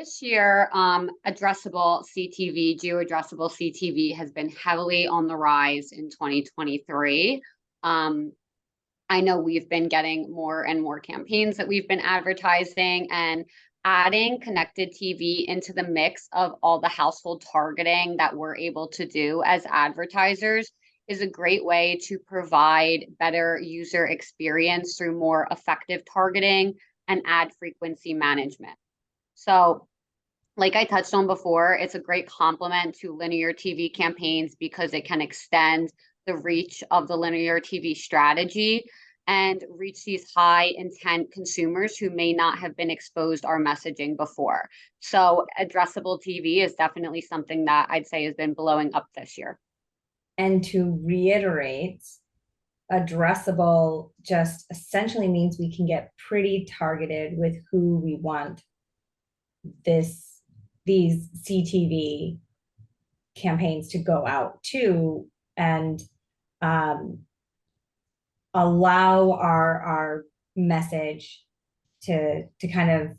this year, addressable CTV, geo-addressable CTV has been heavily on the rise in 2023. I know we've been getting more and more campaigns that we've been advertising, and adding connected TV into the mix of all the household targeting that we're able to do as advertisers is a great way to provide better user experience through more effective targeting and ad frequency management. So, like I touched on before, it's a great complement to linear TV campaigns because it can extend the reach of the linear TV strategy and reach these high intent consumers who may not have been exposed our messaging before. So addressable TV is definitely something that I'd say has been blowing up this year. And to reiterate, addressable just essentially means we can get pretty targeted with who we want these CTV campaigns to go out to, and allow our message to kind of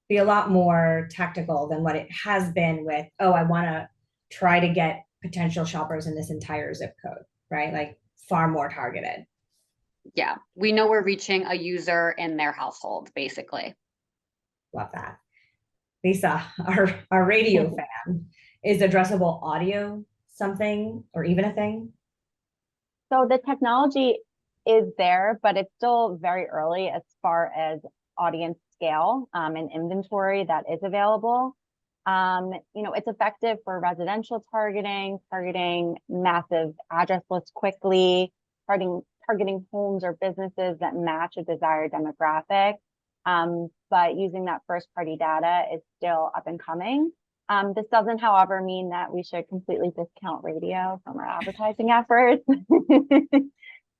be a lot more tactical than what it has been with, oh, I want to try to get potential shoppers in this entire zip code, right? Like far more targeted. Yeah, we know we're reaching a user in their household, basically. Love that. Lisa, our radio fan, is addressable audio something or even a thing? So the technology is there, but it's still very early as far as audience scale and inventory that is available. It's effective for residential targeting massive address lists quickly, targeting homes or businesses that match a desired demographic. But using that first party data is still up and coming. This doesn't, however, mean that we should completely discount radio from our advertising efforts.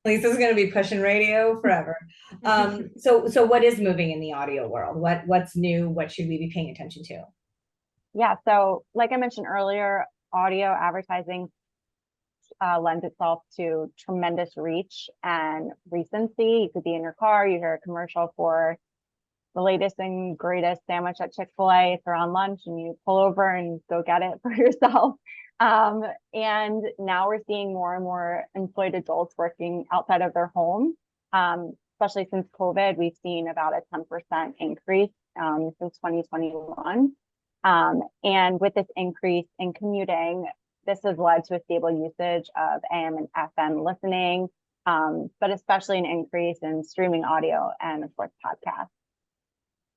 Lisa's going to be pushing radio forever. So what is moving in the audio world? What's new? What should we be paying attention to? Yeah, so like I mentioned earlier, audio advertising lends itself to tremendous reach and recency. You could be in your car, you hear a commercial for the latest and greatest sandwich at Chick-fil-A if you're on lunch, and you pull over and go get it for yourself. And now we're seeing more and more employed adults working outside of their home. Especially since COVID, we've seen about a 10% increase since 2021. And with this increase in commuting, this has led to a stable usage of AM and FM listening, but especially an increase in streaming audio and, of course, podcasts.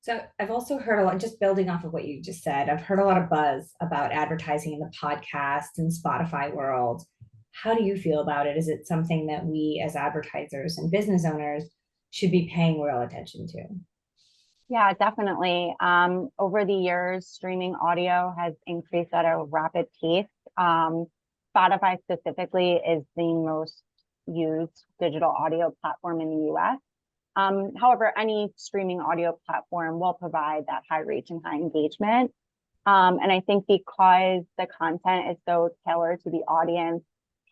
So I've also heard a lot, just building off of what you just said, I've heard a lot of buzz about advertising in the podcast and Spotify world. How do you feel about it? Is it something that we as advertisers and business owners should be paying real attention to? Yeah, definitely. Over the years, streaming audio has increased at a rapid pace. Spotify specifically is the most used digital audio platform in the US. However, any streaming audio platform will provide that high reach and high engagement. And I think because the content is so tailored to the audience,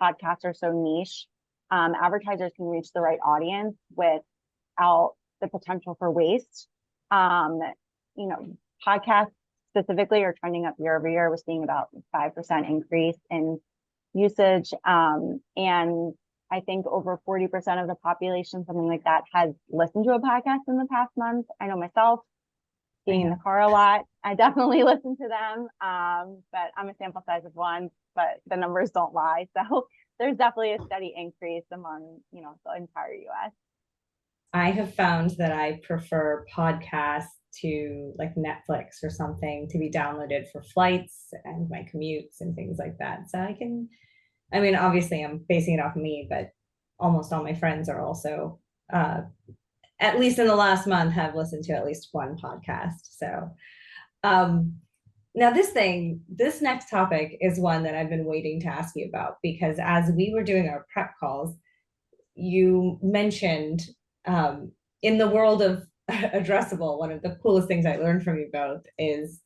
podcasts are so niche, advertisers can reach the right audience without the potential for waste. Podcasts specifically are trending up year over year. We're seeing about 5% increase in usage. And I think over 40% of the population, something like that, has listened to a podcast in the past month. I know myself, being in the car a lot, I definitely listen to them. But I'm a sample size of one, but the numbers don't lie. So there's definitely a steady increase among, the entire US. I have found that I prefer podcasts to like Netflix or something to be downloaded for flights and my commutes and things like that. So obviously I'm basing it off me, but almost all my friends are also, at least in the last month, have listened to at least one podcast. So now this next topic is one that I've been waiting to ask you about, because as we were doing our prep calls, you mentioned in the world of addressable, one of the coolest things I learned from you both is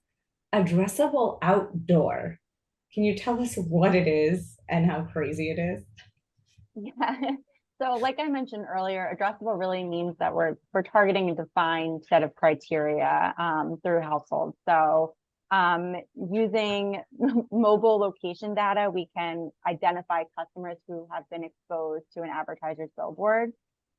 addressable outdoor. Can you tell us what it is and how crazy it is? Yeah. So like I mentioned earlier, addressable really means that we're targeting a defined set of criteria through households. So Using mobile location data, we can identify customers who have been exposed to an advertiser's billboard.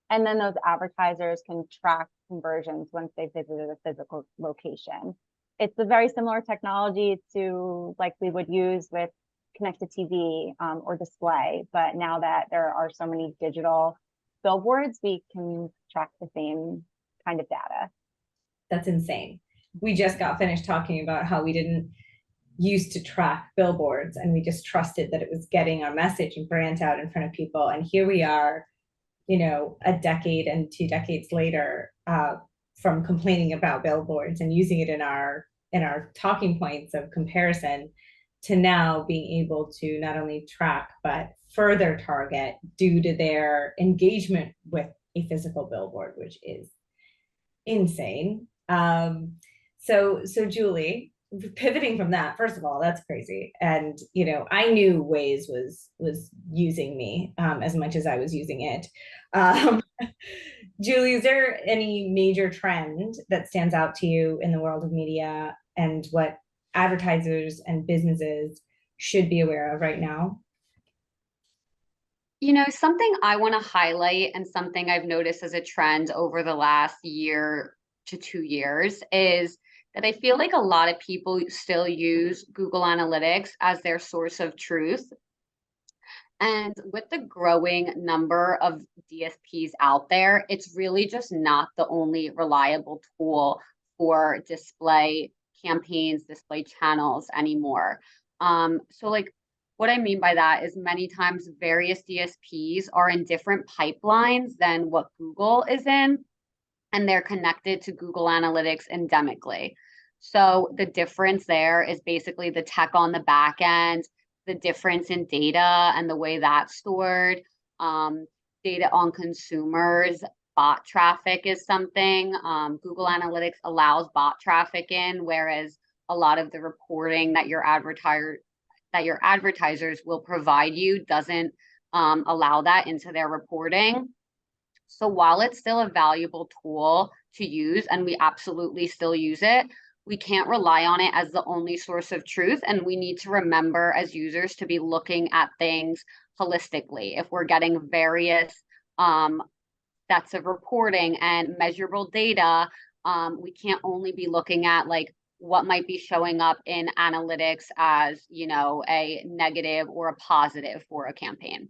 And then those advertisers can track conversions once they visited a physical location. It's a very similar technology to like we would use with connected TV or display. But now that there are so many digital billboards, we can track the same kind of data. That's insane. We just got finished talking about how we didn't used to track billboards and we just trusted that it was getting our message and brand out in front of people. And here we are, you know, a decade and 2 decades later, from complaining about billboards and using it in our talking points of comparison to now being able to not only track but further target due to their engagement with a physical billboard, which is insane. So Julie, pivoting from that, first of all, that's crazy. And, you know, I knew Waze was using me as much as I was using it. Julie, is there any major trend that stands out to you in the world of media and what advertisers and businesses should be aware of right now? You know, something I want to highlight and something I've noticed as a trend over the last year to 2 years is that I feel like a lot of people still use Google Analytics as their source of truth. And with the growing number of DSPs out there, it's really just not the only reliable tool for display campaigns, display channels anymore. So like what I mean by that is many times various DSPs are in different pipelines than what Google is in, and they're connected to Google Analytics endemically. So the difference there is basically the tech on the back end, the difference in data and the way that's stored, data on consumers. Bot traffic is something. Google Analytics allows bot traffic in, whereas a lot of the reporting that your advertisers will provide you doesn't allow that into their reporting. So while it's still a valuable tool to use, and we absolutely still use it, we can't rely on it as the only source of truth. And we need to remember as users to be looking at things holistically. If we're getting various sets of reporting and measurable data, we can't only be looking at like what might be showing up in analytics as, you know, a negative or a positive for a campaign.